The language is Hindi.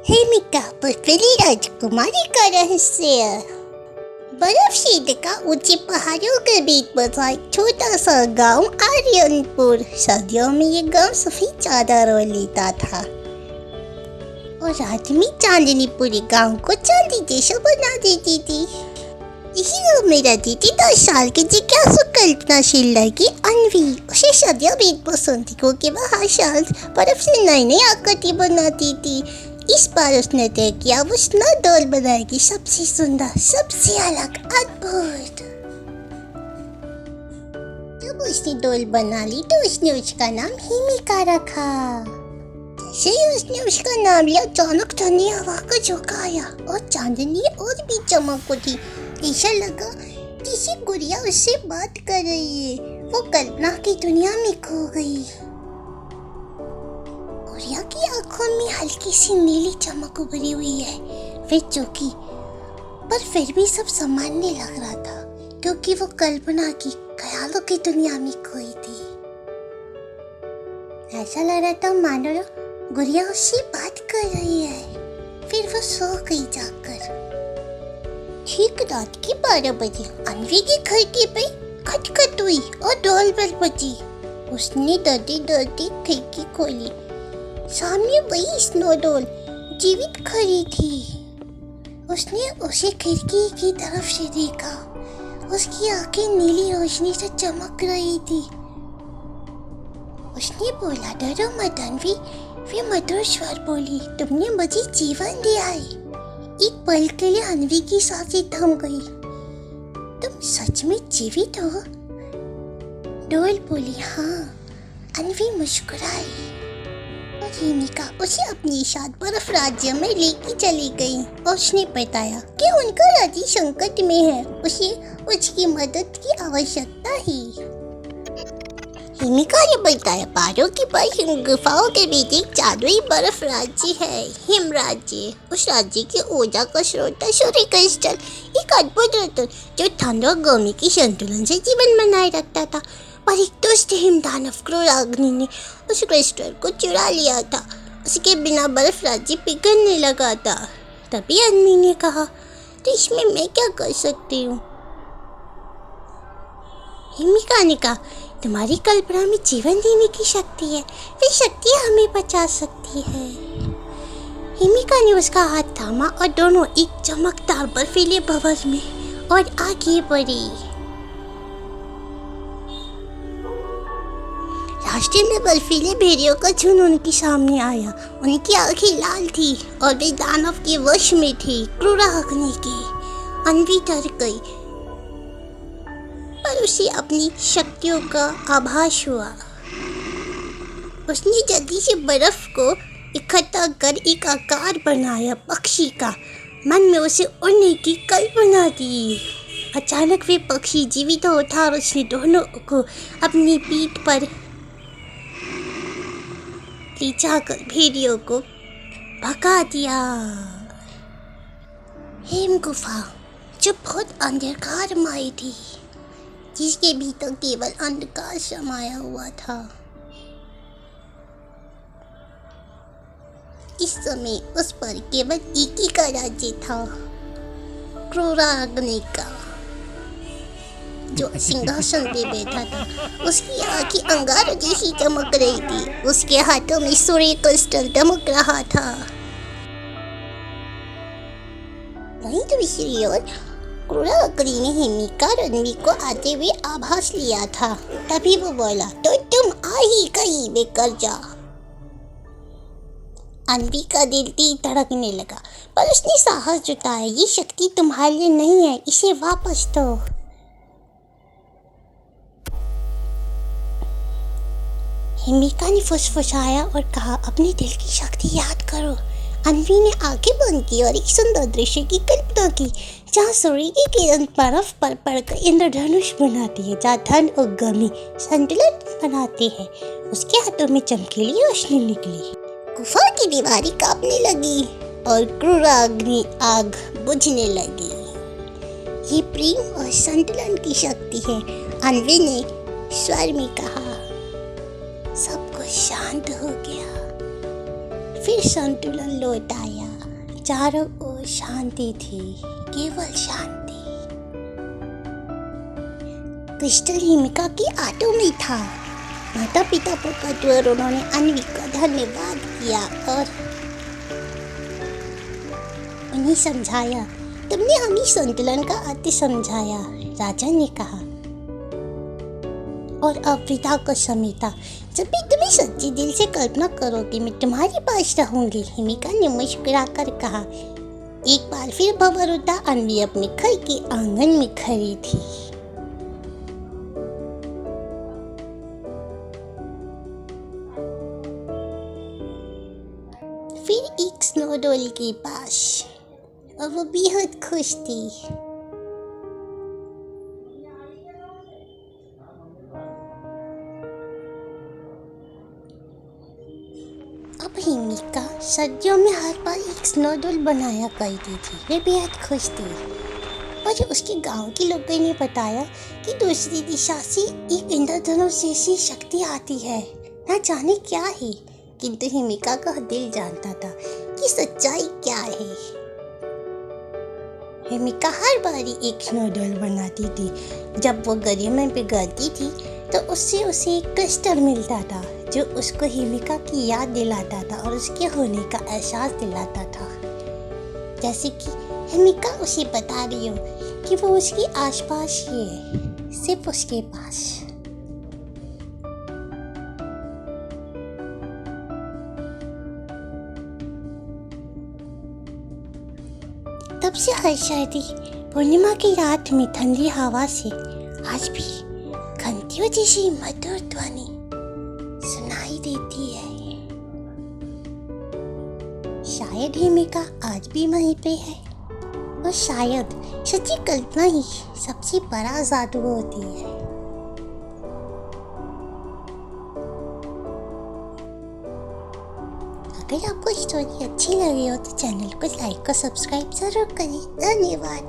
हेमिका पृथ्वी राजकुमारी का रहस्य। बर्फ शीत का ऊंचे पहाड़ों के बीच बसा एक छोटा सा गांव आर्यनपुर। सर्दियों में ये गांव सफेद चादर ओढ़ लेता था और रात में चांदनी पूरे गांव को चांदी जैसा बना देती थी। इसी गांव में रहती थी 10 साल की जिज्ञासु कल्पनाशील लड़की अन्वी। उसे सर्दियों बेहद पसंद थी क्योंकि वह हर साल बर्फ से नई नई आकृति बनाती थी। इस बार उसने तय किया वो स्नो डॉल बनाएगी, सबसे सुंदर, सबसे अलग, अद्भुत। जब उसने डॉल बना ली तो उसने उसका नाम हिमिका रखा। जैसे ही उसने उसका नाम लिया अचानक ठंडी हवा का झोंका आया और चांदनी और भी चमक उठी। ऐसा लगा किसी गुड़िया उससे बात कर रही है। वो कल्पना की दुनिया में खो गई। गुड़िया की आंखों में हल्की सी नीली चमक उभरी हुई है। वे चौंकी, पर फिर भी सब सामान्य लग रहा था क्योंकि वो कल्पना की ख्यालों की दुनिया में खोई थी। ऐसा लग रहा था मानो गुड़िया उससे बात कर रही है। फिर वो सो गई जाकर। ठीक रात के 12 बजे अन्वी के खिड़की पे खटखट हुई और डोल बेल बजी। उसने डरते डरते खिड़की खोली। सामने वही स्नो डॉल जीवित खड़ी थी। उसने उसे खिड़की की तरफ से देखा। उसकी आंखें नीली रोशनी से चमक रही थी। उसने बोला, डरो मत अन्वी। फिर मधुर स्वर बोली, तुमने मुझे जीवन दिया है। एक पल के लिए अन्वी की सांसें थम गई। तुम सच में जीवित हो? डॉल बोली, हाँ। अन्वी मुस्कुराई। हिमिका उसे अपने साथ बर्फ राज्य में लेके चली गई और उसने बताया कि उनका राज्य संकट में है, उसे उसकी मदद की आवश्यकता है। हिमिका ने बताया, पहाड़ों के पास गुफाओं के बीच एक जादुई बर्फ राज्य है, हिम राज्य। उस राज्य की ऊर्जा का स्रोत है सूर्य क्रिस्टल, एक अद्भुत रत्न जो ठंड और गर्मी के संतुलन से जीवन बनाए रखता था। पर एक दुष्ट हिमदानव क्रूराग्नि ने उस क्रिस्टल को चुरा लिया था। उसके बिना बर्फ राज्य पिघलने लगा था। तभी अन्वी ने कहा, तो इसमें मैं क्या कर सकती हूँ? हिमिका ने कहा, तुम्हारी कल्पना में जीवन देने की शक्ति है, वे शक्ति हमें बचा सकती है। हिमिका ने उसका हाथ थामा और दोनों एक चमकदार बर्फीले भवन में और आगे बढ़ी। रास्ते में बर्फीले भेड़ियों का झुंड उनके सामने आया। उनकी आंखें लाल थी और वे दानव के वश में थे, क्रूराग्नि के। अन्वी डर गई, पर उसे अपनी शक्तियों का आभास हुआ। उसने जल्दी से बर्फ को इकट्ठा कर एक आकार बनाया पक्षी का। मन में उसे उड़ने की कल्पना की। अचानक वे पक्षी जीवित उठा और उसने दोनों को अपनी पीठ पर जाकर भेड़ियों को भगा दिया। हिम गुफा जो बहुत अंधकारमय थी, जिसके भीतर केवल अंधकार समाया हुआ था। इस समय उस पर केवल एक ही का राज्य था, क्रूराग्नि का, जो सिंहासन पे बैठा था। उसकी आंखें अंगारों जैसी चमक रही थी। उसके हाथों में सूर्य क्रिस्टल दमक रहा था। वहीं दूसरी ओर क्रूराग्नि ने हिमिका और अन्वी को आते हुए आभास लिया था। तभी वो बोला, तो तुम आ ही गई, बेकर जा। अन्वी का दिल तेज धड़कने लगा, पर उसने साहस जुटाया, ये शक्ति तुम्हारे लिए नहीं है, इसे वापस दो। हिमिका ने फुसफुसाया और कहा, अपने दिल की शक्ति याद करो। अन्वी ने आंखें बंद की और एक सुंदर दृश्य की कल्पना की, जहाँ सूर्य की किरण बर्फ पर पड़कर इंद्रधनुष बनाती है, जहाँ ठंड और गर्मी संतुलन बनाते हैं। उसके हाथों में चमकीली रोशनी निकली। गुफा की दीवारें कांपने लगी और क्रूराग्नि आग बुझने लगी। ये प्रेम और संतुलन की शक्ति है, अन्वी ने स्वर में कहा। सब कुछ शांत हो गया। फिर संतुलन लौट आया। चारों ओर शांति थी, केवल शांति। क्रिस्टल हिमिका के आटो में था। माता पिता पुकार और उन्होंने अन्वी का धन्यवाद किया और उन्हें समझाया। तुमने हमें संतुलन का अर्थ समझाया, राजा ने कहा, और अब विदा को समेटा। जब भी तुम्हें सच्चे दिल से कल्पना करोगे मैं तुम्हारे पास रहूंगी, हिमिका ने मुस्कुराकर कहा। एक बार फिर भंवरतों अन्वी अपने घर के आंगन में खड़ी थी। फिर एक स्नोडॉल के पास, और वो बेहद खुश थी। अब हिमिका सर्दियों में हर बार एक स्नोडॉल बनाया करती थी। वे बेहद खुश थी। और उसके गांव के लोगों ने बताया कि दूसरी दिशा से एक इंद्रधनुष जैसी शक्ति आती है, ना जाने क्या है, किंतु हिमिका का दिल जानता था कि सच्चाई क्या है। हिमिका हर बारी एक स्नोडॉल बनाती थी। जब वो गरिमा पे गलती थी तो उससे उसे एक क्रिस्टल मिलता था जो उसको हिमिका की याद दिलाता था और उसके होने का एहसास दिलाता था। जैसे कि हिमिका उसे बता रही हो कि वो उसके आसपास ही है, सिर्फ उसके पास। तब से हर शादी पूर्णिमा की रात में ठंडी हवा से आज भी घंटियों जैसी मधुर ध्वनि सुनाई देती है। शायद हिमिका आज भी वहीं पे है, और शायद सच्ची कल्पना ही सबसे बड़ा जादू होती है। अगर आपको स्टोरी अच्छी लगी हो तो चैनल को लाइक और सब्सक्राइब जरूर करें। धन्यवाद।